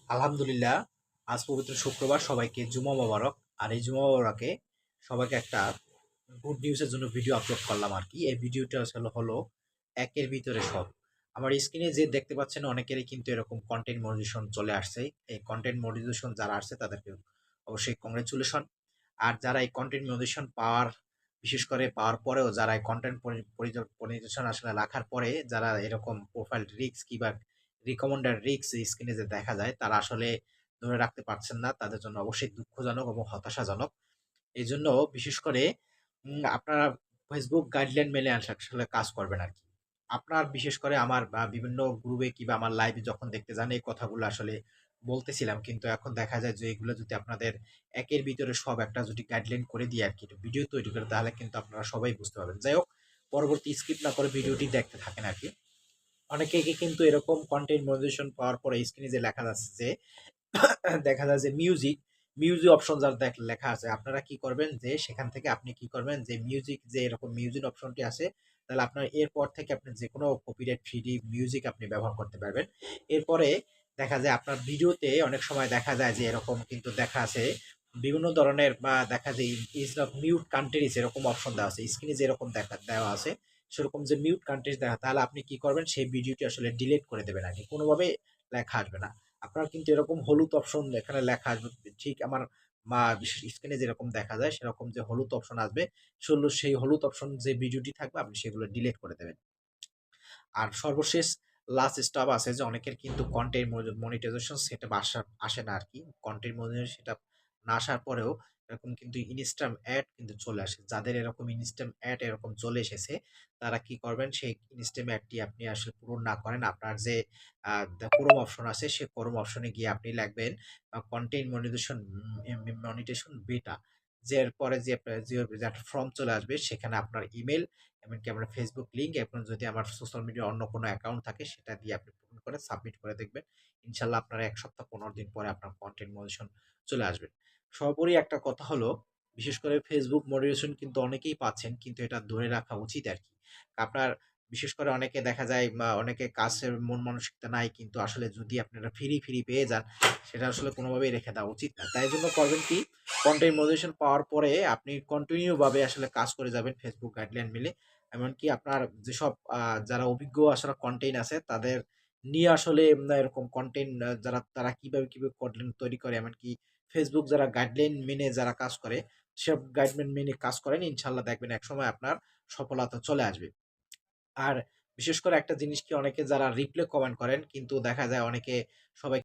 আলহামদুলিল্লাহ। আজ পবিত্র শুক্রবার, সবাইকে জুমা মোবারক। আর এই জুমা মোবারকে সবাইকে একটা গুড নিউজের জন্য ভিডিও আপলোড করলাম আর কি। এই ভিডিওটা আসলে হলো একের ভিতরে সব। আমার স্ক্রিনে যে দেখতে পাচ্ছেন, অনেকেরই কিন্তু এরকম কন্টেন্ট মনিটাইজেশন চলে আসছে। এই কন্টেন্ট মনিটাইজেশন যারা আসছে তাদেরকে অবশ্যই কংগ্রেচুলেশন। আর যারা এই কন্টেন্ট মনিটাইজেশন পাওয়ার, বিশেষ করে পাওয়ার পরেও যারা এই কন্টেন্ট মনিটাইজেশন আসলে রাখার পরে যারা এরকম প্রোফাইল রিস্ক কিংবা রিকমেন্ডার রিস্ক স্ক্রিনে যে দেখা যায়, তারা আসলে ধরে রাখতে পারছেন না, তাদের জন্য অবশ্যই দুঃখজনক এবং হতাশাজনক। এই জন্য বিশেষ করে আপনারা ফেসবুক গাইডলাইন মেনে আসলে কাজ করবেন আর কি। আপনার বিশেষ করে আমার বিভিন্ন গ্রুপে কিংবা আমার লাইভে যখন দেখতে যান, এই কথাগুলো আসলে বলতেছিলাম, কিন্তু এখন দেখা যায় যে এগুলো যদি আপনাদের একের ভিতরে সব একটা যদি গাইডলাইন করে দিয়ে আর কি ভিডিও তৈরি করে, তাহলে কিন্তু আপনারা সবাই বুঝতে পারবেন। যাই হোক, পরবর্তী স্কিপ না করে ভিডিওটি দেখতে থাকেন আর কি। অনেকে কিন্তু এরকম কন্টেন্ট মনিটাইজেশন পাওয়ার পরে স্ক্রিনে যে লেখা যাচ্ছে যে দেখা যায় যে মিউজিক অপশন যার লেখা আছে, আপনারা কি করবেন যে সেখান থেকে আপনি কি করবেন যে মিউজিক, যে এরকম মিউজিক অপশনটি আছে, তাহলে আপনার এরপর থেকে আপনি যে কোনো কপিরাইট ফ্রি মিউজিক আপনি ব্যবহার করতে পারবেন। এরপরে দেখা যায় আপনার ভিডিওতে অনেক সময় দেখা যায় যে এরকম কিন্তু দেখা আছে বিভিন্ন ধরনের, বা দেখা যায় ইজ নট মিউট কান্ট্রিজ এরকম অপশন দেওয়া আছে স্ক্রিনে, যেরকম দেখা দেওয়া আছে সেরকম যে মিউট কান্ট্রিজ দেখা, তাহলে আপনি কি করবেন সেই ভিডিওটি আসলে ডিলিট করে দেবেন আর কি, কোনোভাবে লেখা আসবে না। আপনার কিন্তু এরকম হলুদ অপশন এখানে লেখা আসবে, ঠিক আমার বিশেষ স্ক্রিনে যেরকম দেখা যায় সেরকম যে হলুদ অপশন আসবে, সেই হলুদ অপশন যে ভিডিওটি থাকবে আপনি সেগুলো ডিলিট করে দেবেন। আর সর্বশেষ লাস্ট স্টেপ আছে যে অনেকের কিন্তু কন্টেন্ট মনিটাইজেশন সেটআপ আসে না আর কি। কন্টেন্ট মনিটাইজেশন সেটআপ না আসার পরেও এরকম কিন্তু ইনস্ট্যান্ট অ্যাড কিন্তু চলে আসে। যাদের এরকম ইনস্ট্যান্ট অ্যাড এরকম চলে এসেছে, তারা কি করবেন, সেই ইনস্ট্যান্ট অ্যাডটি আপনি আসলে পূরণ না করেন, আপনার যে ক্রোম অপশন আছে সেই ক্রোম অপশনে গিয়ে আপনি লিখবেন কন্টেন্ট মনিটাইজেশন বেটা। যে পরে যে আপনার যে একটা ফর্ম চলে আসবে, সেখানে আপনার ইমেল, এমনকি আপনার ফেসবুক লিঙ্ক, এখন যদি আমার সোশ্যাল মিডিয়া অন্য কোনো অ্যাকাউন্ট থাকে সেটা দিয়ে আপনি পূরণ করে সাবমিট করে দেখবেন। ইনশাল্লাহ আপনার ১ সপ্তাহ ১৫ দিন পরে আপনার কন্টেন্ট মনিটাইজেশন চলে আসবে। সর্বোপরি একটা কথা হলো, বিশেষ করে ফেসবুক মনিটাইজেশন কিন্তু অনেকেই পাচ্ছেন, কিন্তু এটা ধরে রাখা উচিত আরকি। আপনার বিশেষ করে অনেকে দেখা যায় অনেকে কাজের মন মানসিকতা নাই, কিন্তু আসলে যদি আপনারা ফ্রি পেয়ে যান, সেটা আসলে কোনোভাবেই রেখে দেওয়া উচিত না। তাই জন্য করবেন কি, কন্টেন্ট মনিটাইজেশন পাওয়ার পরে আপনি কন্টিনিউ ভাবে আসলে কাজ করে যাবেন ফেসবুক গাইডলাইন মেনে। এমনকি আপনার যেসব যারা অভিজ্ঞ আসলে কনটেন্ট আছে, তাদের নিয়ে আসলে এরকম কনটেন্ট তারা কিভাবে কনটেন্ট তৈরি করে, এমনকি ফেসবুক যারা গাইডলাইন মেনে যারা কাজ করে, সেসব গাইডলাইন মেনে কাজ করেন, ইনশাআল্লাহ দেখবেন একসময় আপনার সফলতা চলে আসবে। আর বিশেষ করে একটা জিনিস কি, অনেকে যারা রিপ্লে কমেন্ট করেন, কিন্তু দেখা যায় অনেকে সবাই